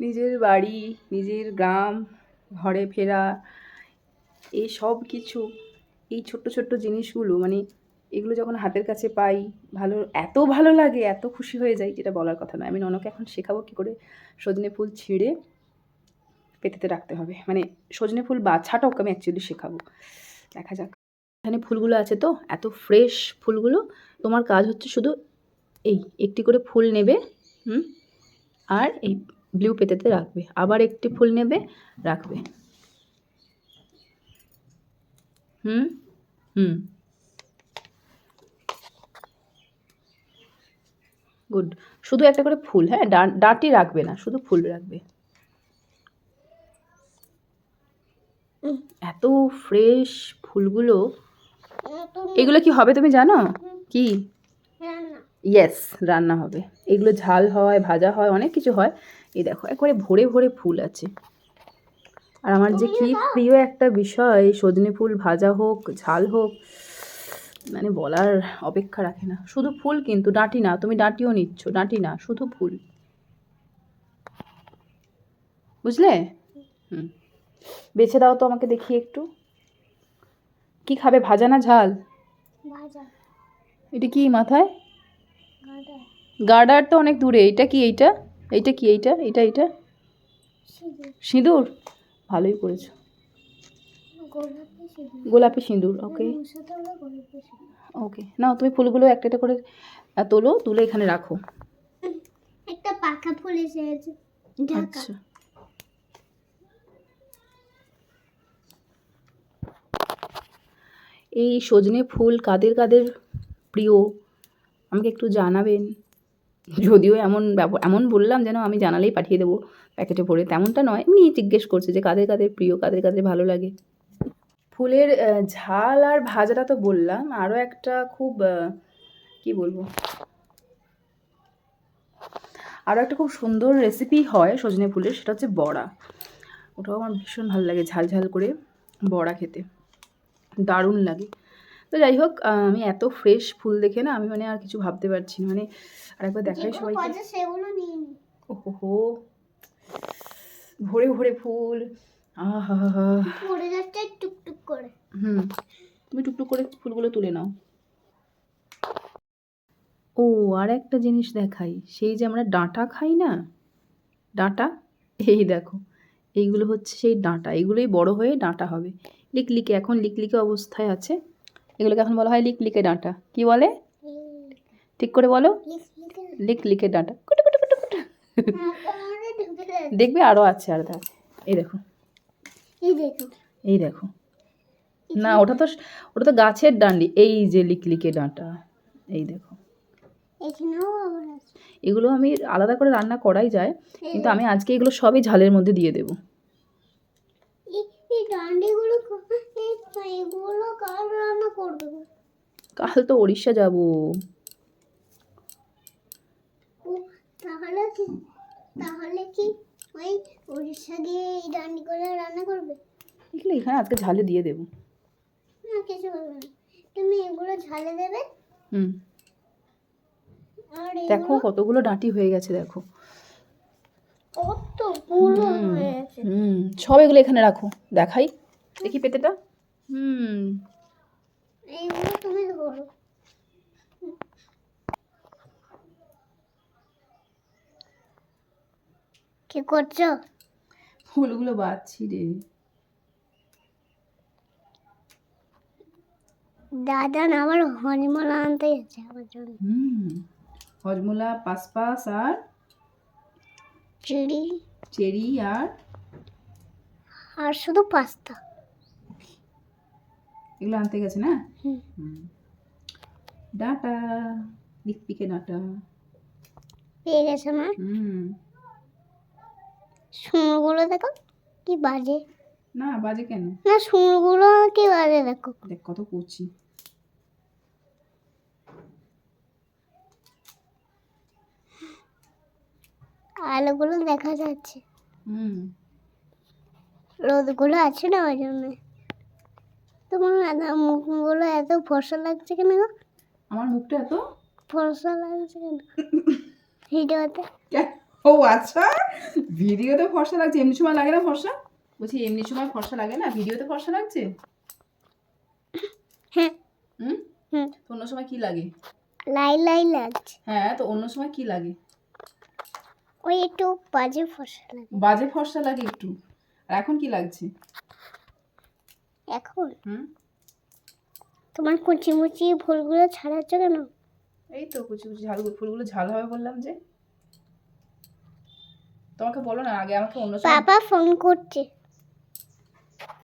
নিজের বাড়ি, নিজের গ্রাম, ঘরে ফেরা, এই সব কিছু, এই ছোট্ট ছোট্ট জিনিসগুলো মানে এগুলো যখন হাতের কাছে পাই এত ভালো লাগে, এত খুশি হয়ে যাই যেটা বলার কথা নয়। আমি ননকে এখন শেখাবো কী করে সজনে ফুল ছিঁড়ে পেতেতে রাখতে হবে, মানে সজনে ফুল বাছাটাও আমি অ্যাকচুয়ালি শেখাবো। দেখা যাক। এখানে ফুলগুলো আছে তো, এত ফ্রেশ ফুলগুলো। তোমার কাজ হচ্ছে শুধু এই একটি করে ফুল নেবে, আর এই ব্লু পেতেতে রাখবে, আবার একটি ফুল নেবে, রাখবে। গুড। শুধু একটা করে ফুল, হ্যাঁ, ডাঁটি রাখবে না, শুধু ফুল রাখবে। এত ফ্রেশ ফুলগুলো। এগুলো কি হবে তুমি জানো? কি? ইয়েস, রান্না হবে। এগুলো ঝাল হয়, ভাজা হয়, অনেক কিছু হয়। এই দেখো একবারে ভরে ভরে ফুল আছে। আর আমার যে কি প্রিয় একটা বিষয়, সজনে ফুল ভাজা হোক, ঝাল হোক, মানে বলার অপেক্ষা রাখে না। শুধু ফুল কিন্তু, ডাঁটি না। তুমি ডাঁটিও নিচ্ছ, ডাঁটি না, শুধু ফুল। বুঝলে? বেছে দাও তো আমাকে দেখি একটু। কি খাবে, ভাজা না ঝাল? এটা কি মাথায়? গার্ডার তো অনেক দূরে। এটা কি? এইটা কি? এইটা সিঁদুর। ভালোই করেছো, গোলাপি সিঁদুর। ওকে ওকে, নাও তুমি ফুলগুলো একটা একটা করে তোলো, তুলে এখানে রাখো। একটা পাকা ফুল এসেছে। আচ্ছা, এই সজনে ফুল কাদের কাদের প্রিয় আমাকে একটু জানাবেন। যদিও এমন বললাম যেন আমি জানালেই পাঠিয়ে দেবো প্যাকেটে ভরে, তেমনটা নয়। এমনি জিজ্ঞেস করছে যে কাদের কাদের প্রিয়, কাদের কাদের ভালো লাগে। ফুলের ঝাল আর ভাজাটা তো বললাম, আরও একটা খুব কি বলবো, আরও একটা খুব সুন্দর রেসিপি হয় সজনে ফুলের, সেটা হচ্ছে বড়া। ওটাও আমার ভীষণ ভালো লাগে, ঝাল ঝাল করে বড়া খেতে দারুণ লাগে। তো যাই হোক, আমি এত ফ্রেশ ফুল দেখে না আমি মানে আর কিছু ভাবতে পারছি না। মানে আরেকবার দেখাই সবাইকে। ওহো, ভরে ভরে ফুল। আহা, পড়ে যাচ্ছে টুকটুক করে। তুমি টুকটুক করে ফুলগুলো তুলে নাও। ও, আর একটা জিনিস দেখাই, সেই যে আমরা ডাঁটা খাই না, ডাঁটা, এই দেখো, এইগুলো হচ্ছে সেই ডাঁটা। এগুলোই বড় হয়ে ডাঁটা হবে। লিকলিকে, এখন লিকলিকে অবস্থায় আছে। এগুলোকে এখন বলা হয় লিকলিকে ডাঁটা। কি বলে ঠিক করে বলো? লিকলিকে ডাঁটা। কুটু কুটু কুটু কুটু। দেখবে আরও আছে, আর আছে। এই দেখো, এই দেখো। না, ওটা তো গাছের ডান্ডি। এই যে লিকলিকে ডাঁটা, এই দেখো। এগুলো আমি আলাদা করে রান্না করাই যায়, কিন্তু আমি আজকে এগুলো সবই ঝালের মধ্যে দিয়ে দেবো। কাল তো ওড়িশা যাব। তাহলে কি ওই ওড়িশা গিয়ে এই ডান্ডি করে রান্না করবে? এগুলো এখানে আজকে ঝালে দিয়ে দেবো। না, কিছু হবে না, তুমি এগুলো ঝালে দেবে। দেখো কতগুলো ডাঁটি হয়ে গেছে, দেখো কতগুলো হয়ে গেছে। সব এগুলো এখানে রাখো, দেখাই দেখি পেতেটা। এইগুলো তুমি ধরো। কি করছো? ফুলগুলো বাঁধছি রে। দাদা না আবার হজমলা আনতে যাচ্ছে আমার জন্য। হজমলা, পাসপাস আর চেরি আর শুধু পাস্তা, এগুলো আনতে গেছে না। ডাঁটা, লিকলিকে ডাঁটা পেয়ে গেছে না। সুরগুলো দেখো কি বাজে। না, বাজে কেন? না, সুরগুলো কি বাজে, দেখো দেখ কত কুচি। আলোগুলো দেখা যাচ্ছে। রোদগুলো আছে না, ওই জন্য। তোমার মুখগুলো এত ফর্সা লাগছে কেন গো? আমার মুখটা এত ফর্সা লাগছে কেন ভিডিওতে? ও আচ্ছা, ভিডিওতে ফর্সা লাগছে, এমনি সময় লাগে না ফর্সা? বলছি এমনি সময় ফর্সা লাগে না, ভিডিওতে ফর্সা লাগছে? হ্যাঁ। হুম? হুম। তো অন্য সময় কি লাগে? লাই লাই লাগছে। হ্যাঁ, তো অন্য সময় কি লাগে? ওই একটু বাজে ফসা লাগে। বাজে ফর্সা লাগে একটু। আর এখন কি লাগছে? এখন হুম? তোমার কুচি মুচি ফুলগুলো ছাড়াচ্ছ কেন? এই তো কুচি কুচি ফুলগুলো ঝাল হবে বললাম যে। তোমাকে বলো না আগে আমাকে অন্য সময় বাবা ফোন করছে।